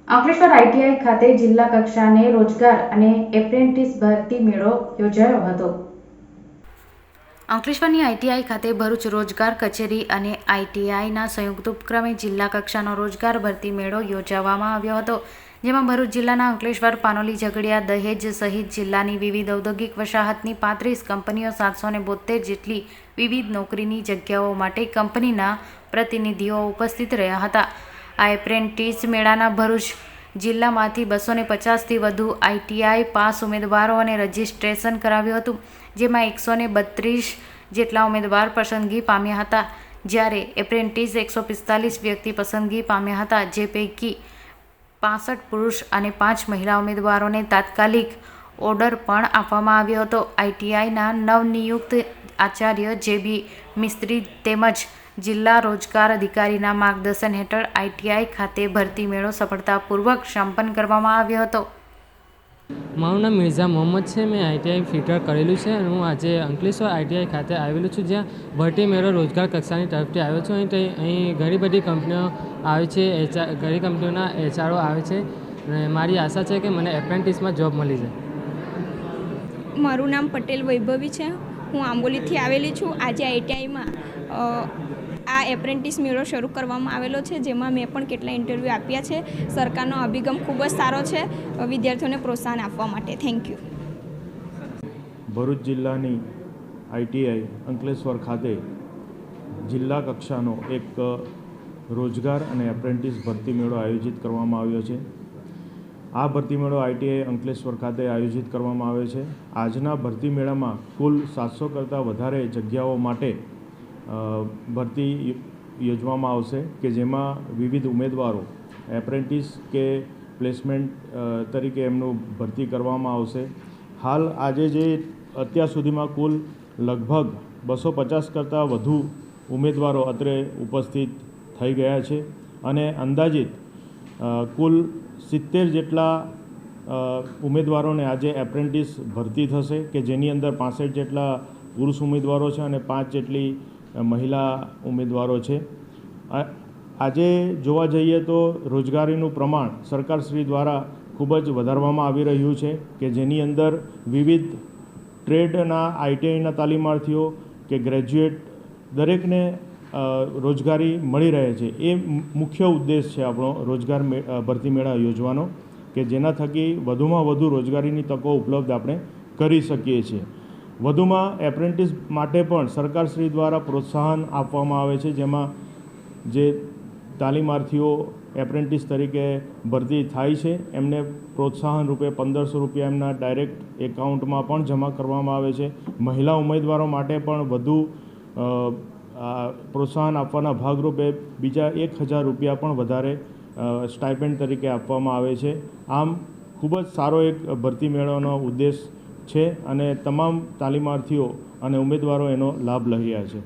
Ankleshwar ITI ખાતે જિલ્લા કક્ષાને રોજગાર અને એપ્રેન્ટિસ ભરતી મેળો યોજાયો હતો। અંકલેશ્વરની આઈટીઆઈ ખાતે ભરૂચ રોજગાર કચેરી અને આઈટીઆઈના સંયુક્ત ઉપક્રમે જિલ્લા કક્ષાનો રોજગાર ભરતી મેળો યોજવામાં આવ્યો હતો, જેમાં ભરૂચ જિલ્લાના અંકલેશ્વર, પાનોલી, ઝઘડિયા, દહેજ સહિત જિલ્લાની વિવિધ ઔદ્યોગિક વસાહતની 35 કંપનીઓ 772 જેટલી વિવિધ નોકરીની જગ્યાઓ માટે કંપનીના પ્રતિનિધિઓ ઉપસ્થિત રહ્યા હતા। આ એપ્રેન્ટિસ મેળાના ભરૂચ જિલ્લામાંથી 250થી વધુ આઈટીઆઈ પાસ ઉમેદવારોને રજીસ્ટ્રેશન કરાવ્યું હતું, જેમાં 132 જેટલા ઉમેદવાર પસંદગી પામ્યા હતા, જ્યારે એપ્રેન્ટિસ 145 વ્યક્તિ પસંદગી પામ્યા હતા, જે પૈકી 65 પુરુષ અને 5 મહિલા ઉમેદવારોને તાત્કાલિક ઓર્ડર પણ આપવામાં આવ્યો હતો। આઈટીઆઈના નવનિયુક્ત આચાર્ય જે.બી. મિસ્ત્રી તેમજ જિલ્લા રોજગાર અધિકારીના માર્ગદર્શન હેઠળ આઈટીઆઈ ખાતે ભરતી મેળો સફળતાપૂર્વક સંપન્ન કરવામાં આવ્યો હતો। મારું નામ મિર્ઝા મોહમ્મદ છે। મેં આઈટીઆઈ ફિટર કરેલું છે અને હું આજે અંકલેશ્વર આઈટીઆઈ ખાતે આવેલું છું, જ્યાં ભરતી મેળો રોજગાર કક્ષાની તરફથી આવ્યો છું। અહીં ઘણી બધી કંપનીઓ આવે છે, ઘણી કંપનીઓના એચઆરઓ આવે છે અને મારી આશા છે કે મને એપ્રેન્ટિસમાં જોબ મળી જાય। મારું નામ પટેલ વૈભવી છે। હું આંબોલીથી આવેલી છું। આજે આઈટીઆઈમાં આ એપ્રેન્ટિસ મેળો શરૂ કરવામાં આવેલો છે, જેમાં મેં પણ કેટલા ઇન્ટરવ્યૂ આપ્યા છે। સરકારનો અભિગમ ખૂબ જ સારો છે વિદ્યાર્થીઓને પ્રોત્સાહન આપવા માટે। Thank you. ભરૂચ જિલ્લાની આઈટીઆઈ અંકલેશ્વર ખાતે જિલ્લા કક્ષાનો એક રોજગાર અને એપ્રેન્ટિસ ભરતી મેળો આયોજિત કરવામાં આવ્યો છે। આ ભરતી મેળો આઈટીઆઈ અંકલેશ્વર ખાતે આયોજિત કરવામાં આવે છે। આજના ભરતી મેળામાં કુલ 700 કરતાં વધારે જગ્યાઓ માટે ભરતી યોજવામાં આવશે, કે જેમાં વિવિધ ઉમેદવારો એપ્રેન્ટિસ કે પ્લેસમેન્ટ તરીકે એમનું ભરતી કરવામાં આવશે। હાલ આજે જે અત્યાર સુધીમાં કુલ લગભગ 250 કરતાં વધુ ઉમેદવારો અત્રે ઉપસ્થિત થઈ ગયા છે અને અંદાજિત કુલ 70 જેટલા ઉમેદવારોને આજે એપ્રેન્ટિસ ભરતી થશે, કે જેની અંદર 65 જેટલા પુરુષ ઉમેદવારો છે અને 5 જેટલી મહિલા ઉમેદવારો છે। આજે જોવા જઈએ તો રોજગારીનું પ્રમાણ સરકારશ્રી દ્વારા ખૂબ જ વધારવામાં આવી રહ્યું છે, કે જેની અંદર વિવિધ ટ્રેડના આઈટીઆઈના તાલીમાર્થીઓ કે ગ્રેજ્યુએટ દરેકને રોજગારી મળી રહે છે। એ મુખ્ય ઉદ્દેશ છે આપણો રોજગાર ભરતી મેળા યોજવાનો, કે જેના થકી વધુમાં વધુ રોજગારીની તકો ઉપલબ્ધ આપણે કરી શકીએ છીએ। વધુમાં એપ્રેન્ટિસ માટે પણ સરકારશ્રી દ્વારા પ્રોત્સાહન આપવામાં આવે છે, જેમાં જે તાલીમાર્થીઓ એપ્રેન્ટિસ તરીકે ભરતી થાય છે એમને પ્રોત્સાહન રૂપે 1500 રૂપિયા એમના ડાયરેક્ટ એકાઉન્ટમાં પણ જમા કરવામાં આવે છે। મહિલા ઉમેદવારો માટે પણ વધુ પ્રોત્સાહન આપવાના ભાગરૂપે બીજા 1000 રૂપિયા પણ વધારે સ્ટાઇપેન્ડ તરીકે આપવામાં આવે છે। આમ ખૂબ જ સારો એક ભરતી મેળાનો ઉદ્દેશ છે અને તમામ તાલીમાર્થીઓ અને ઉમેદવારો એનો લાભ લઈ રહ્યા છે।